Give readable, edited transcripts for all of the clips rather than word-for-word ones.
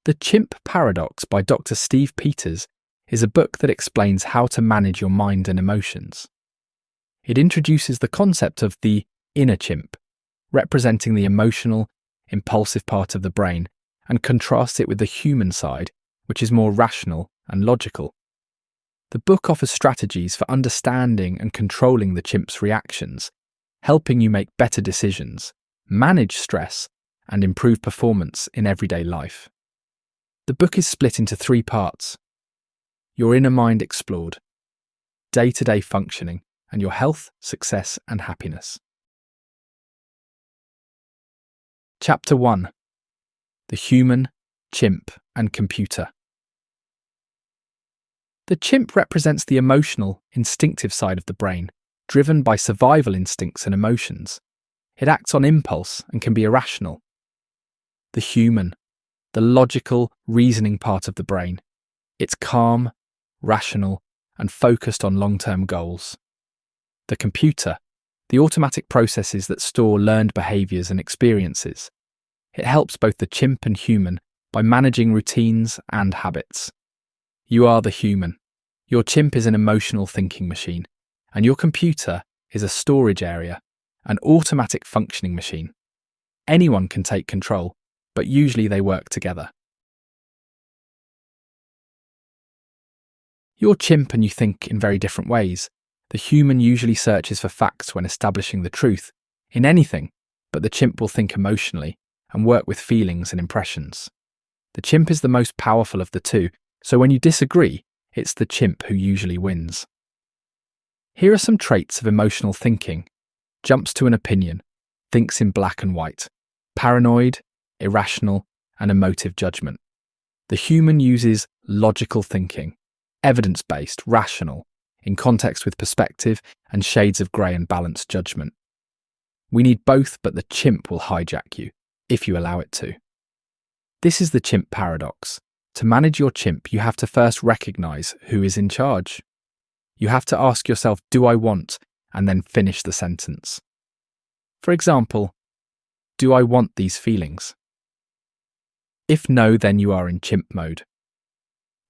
The Chimp Paradox by Dr. Steve Peters is a book that explains how to manage your mind and emotions. It introduces the concept of the inner chimp, representing the emotional, impulsive part of the brain, and contrasts it with the human side, which is more rational and logical. The book offers strategies for understanding and controlling the chimp's reactions, helping you make better decisions, manage stress, and improve performance in everyday life. The book is split into 3 parts: your inner mind explored, day-to-day functioning, and your health, success, and happiness. Chapter 1: The Human, Chimp, and Computer. The chimp represents the emotional, instinctive side of the brain, driven by survival instincts and emotions. It acts on impulse and can be irrational. The human, the logical, reasoning part of the brain. It's calm, rational, and focused on long-term goals. The computer, the automatic processes that store learned behaviours and experiences. It helps both the chimp and human by managing routines and habits. You are the human. Your chimp is an emotional thinking machine, and your computer is a storage area, an automatic functioning machine. Anyone can take control, but usually they work together. You're chimp and you think in very different ways. The human usually searches for facts when establishing the truth in anything, but the chimp will think emotionally and work with feelings and impressions. The chimp is the most powerful of the two, so when you disagree, it's the chimp who usually wins. Here are some traits of emotional thinking: jumps to an opinion, thinks in black and white, paranoid, irrational, and emotive judgment. The human uses logical thinking, evidence-based, rational, in context with perspective and shades of grey and balanced judgment. We need both, but the chimp will hijack you, if you allow it to. This is the chimp paradox. To manage your chimp, you have to first recognise who is in charge. You have to ask yourself, do I want, and then finish the sentence. For example, do I want these feelings? If no, then you are in chimp mode.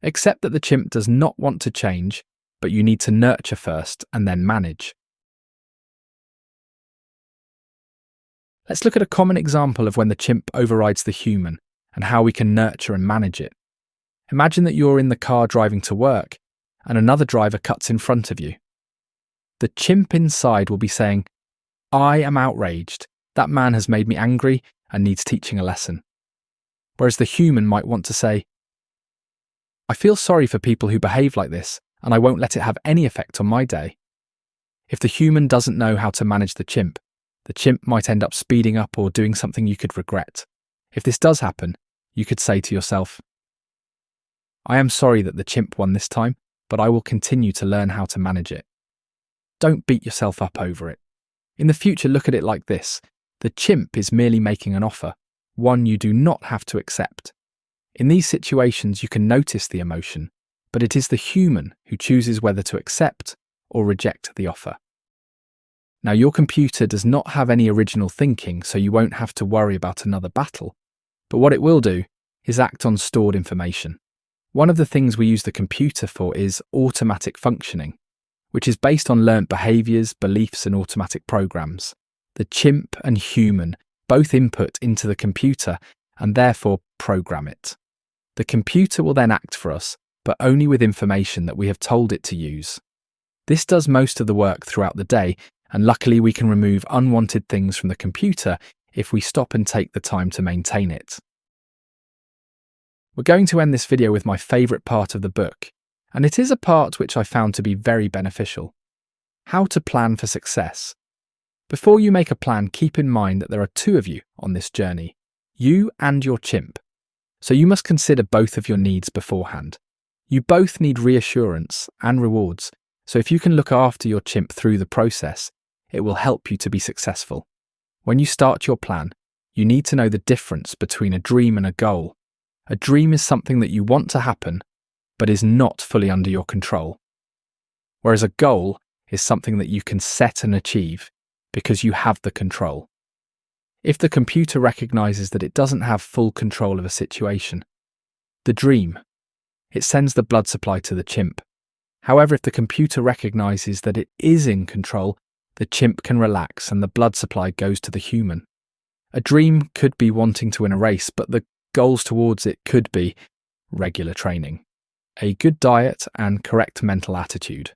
Accept that the chimp does not want to change, but you need to nurture first and then manage. Let's look at a common example of when the chimp overrides the human and how we can nurture and manage it. Imagine that you're in the car driving to work and another driver cuts in front of you. The chimp inside will be saying, I am outraged. That man has made me angry and needs teaching a lesson. Whereas the human might want to say, I feel sorry for people who behave like this, and I won't let it have any effect on my day. If the human doesn't know how to manage the chimp might end up speeding up or doing something you could regret. If this does happen, you could say to yourself, I am sorry that the chimp won this time, but I will continue to learn how to manage it. Don't beat yourself up over it. In the future, look at it like this. The chimp is merely making an offer, one you do not have to accept. In these situations, you can notice the emotion, but it is the human who chooses whether to accept or reject the offer. Now, your computer does not have any original thinking, so you won't have to worry about another battle. But what it will do is act on stored information. One of the things we use the computer for is automatic functioning, which is based on learnt behaviours, beliefs, and automatic programs. The chimp and human both input into the computer and therefore program it. The computer will then act for us, but only with information that we have told it to use. This does most of the work throughout the day, and luckily we can remove unwanted things from the computer if we stop and take the time to maintain it. We're going to end this video with my favourite part of the book, and it is a part which I found to be very beneficial. How to plan for success. Before you make a plan, keep in mind that there are 2 of you on this journey, you and your chimp. So you must consider both of your needs beforehand. You both need reassurance and rewards, so if you can look after your chimp through the process, it will help you to be successful. When you start your plan, you need to know the difference between a dream and a goal. A dream is something that you want to happen, but is not fully under your control. Whereas a goal is something that you can set and achieve because you have the control. If the computer recognizes that it doesn't have full control of a situation, The dream. It sends the blood supply to the chimp. However, if the computer recognizes that it is in control, the chimp can relax and the blood supply goes to the human. A dream could be wanting to win a race, but the goals towards it could be regular training, a good diet, and correct mental attitude.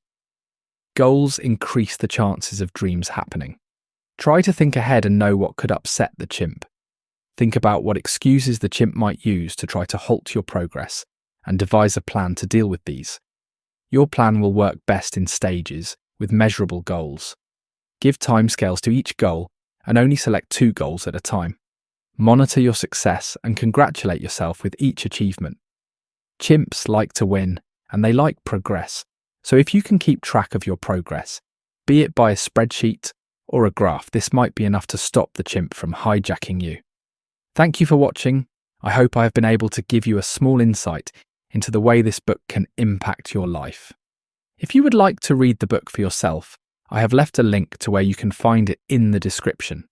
Goals increase the chances of dreams happening. Try to think ahead and know what could upset the chimp. Think about what excuses the chimp might use to try to halt your progress, and devise a plan to deal with these. Your plan will work best in stages, with measurable goals. Give timescales to each goal and only select 2 goals at a time. Monitor your success and congratulate yourself with each achievement. Chimps like to win, and they like progress. So if you can keep track of your progress, be it by a spreadsheet or a graph, this might be enough to stop the chimp from hijacking you. Thank you for watching. I hope I have been able to give you a small insight into the way this book can impact your life. If you would like to read the book for yourself, I have left a link to where you can find it in the description.